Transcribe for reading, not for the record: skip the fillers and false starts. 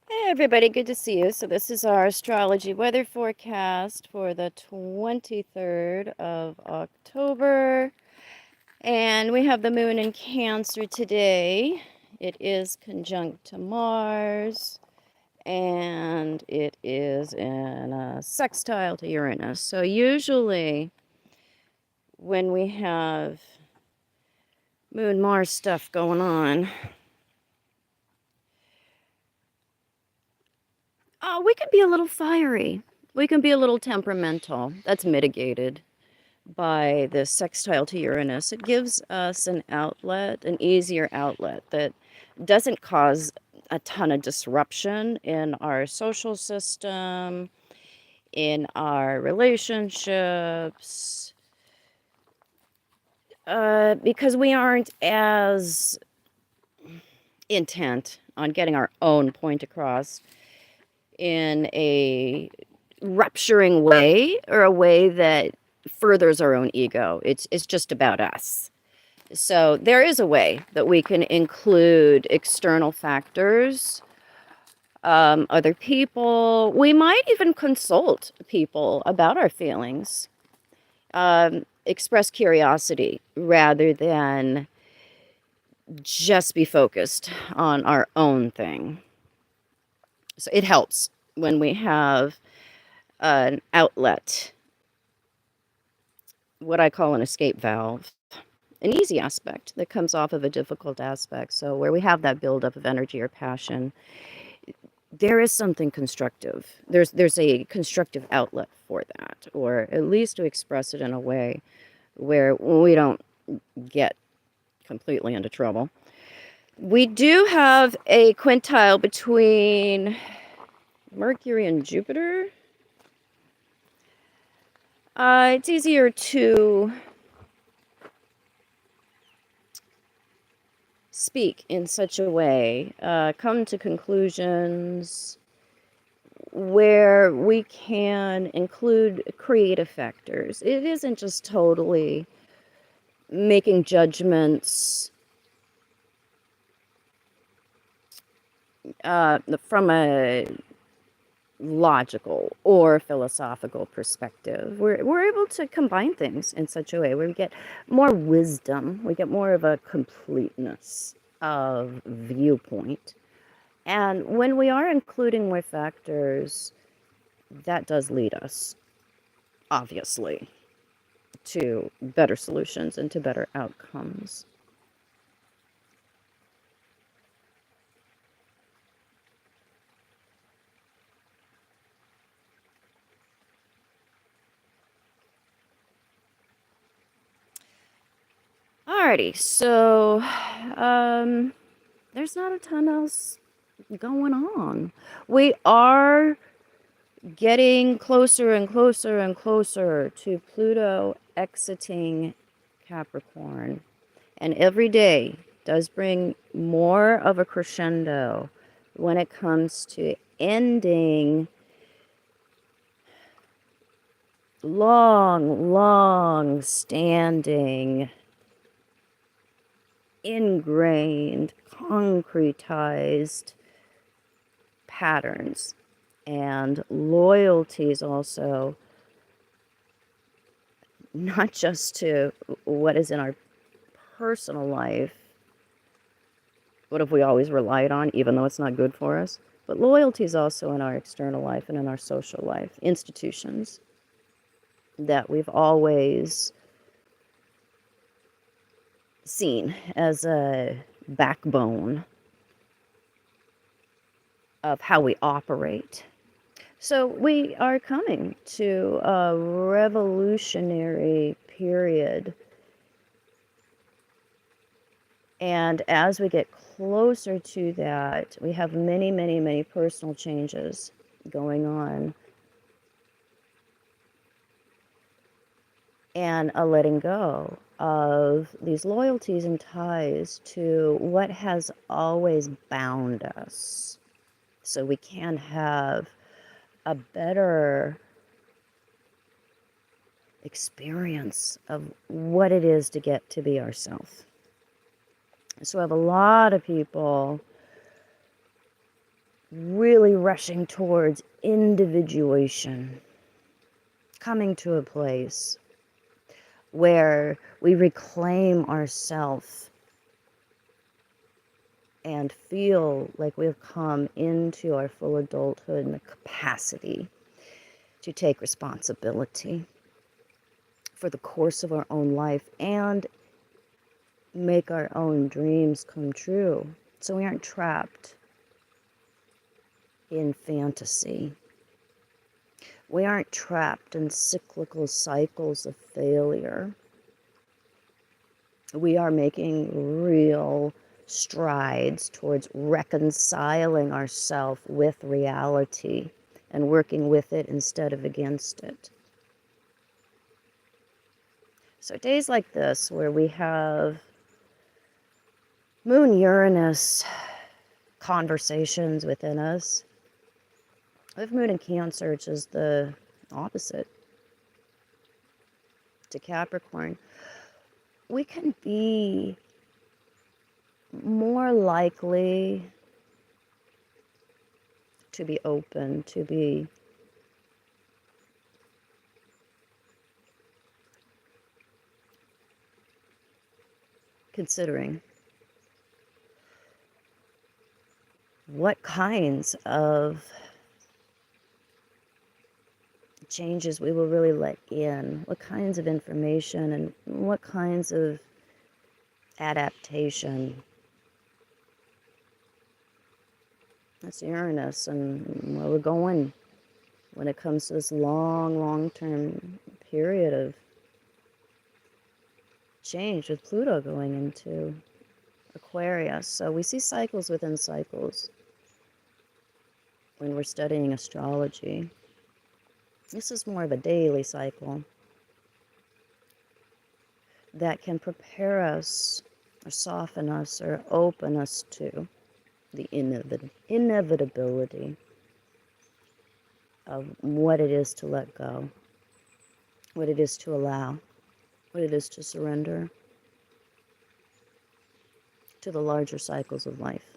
Hey everybody, good to see you. So this is our astrology weather forecast for the 23rd of October. And we have the moon in Cancer today. It is conjunct to Mars and it is in a sextile to Uranus. So usually when we have moon Mars stuff going on, we can be a little fiery. We can be a little temperamental. That's mitigated by the sextile to Uranus. It gives us an outlet, an easier outlet that doesn't cause a ton of disruption in our social system, in our relationships, because we aren't as intent on getting our own point across in a rupturing way or a way that furthers our own ego. It's just about us. So there is a way that we can include external factors, other people. We might even consult people about our feelings, express curiosity rather than just be focused on our own thing. So it helps when we have an outlet, what I call an escape valve, an easy aspect that comes off of a difficult aspect. So where we have that buildup of energy or passion, there is something constructive. There's a constructive outlet for that, or at least to express it in a way where we don't get completely into trouble. We do have a quintile between Mercury and Jupiter. It's easier to speak in such a way, come to conclusions where we can include creative factors. It isn't just totally making judgments from a logical or philosophical perspective. We're able to combine things in such a way where we get more wisdom, we get more of a completeness of viewpoint. And when we are including more factors, that does lead us, obviously, to better solutions and to better outcomes. Alrighty, so there's not a ton else going on. We are getting closer and closer and closer to Pluto exiting Capricorn. And every day does bring more of a crescendo when it comes to ending long standing, ingrained, concretized patterns and loyalties also, not just to what is in our personal life, what have we always relied on, even though it's not good for us, but loyalties also in our external life and in our social life, institutions that we've always seen as a backbone of how we operate. So we are coming to a revolutionary period. And as we get closer to that, we have many personal changes going on. And a letting go of these loyalties and ties to what has always bound us. So we can have a better experience of what it is to get to be ourselves. So I have a lot of people really rushing towards individuation, coming to a place where we reclaim ourself and feel like we've come into our full adulthood and the capacity to take responsibility for the course of our own life and make our own dreams come true. So we aren't trapped in fantasy. We aren't trapped in cyclical cycles of failure. We are making real strides towards reconciling ourselves with reality and working with it instead of against it. So days like this, where we have Moon Uranus conversations within us, with Moon in Cancer, which is the opposite to Capricorn, we can be more likely to be open, to be considering what kinds of changes we will really let in, what kinds of information and what kinds of adaptation. That's Uranus and where we're going when it comes to this long-term period of change with Pluto going into Aquarius. So we see cycles within cycles when we're studying astrology. This is more of a daily cycle that can prepare us or soften us or open us to the inevitability of what it is to let go, what it is to allow, what it is to surrender to the larger cycles of life.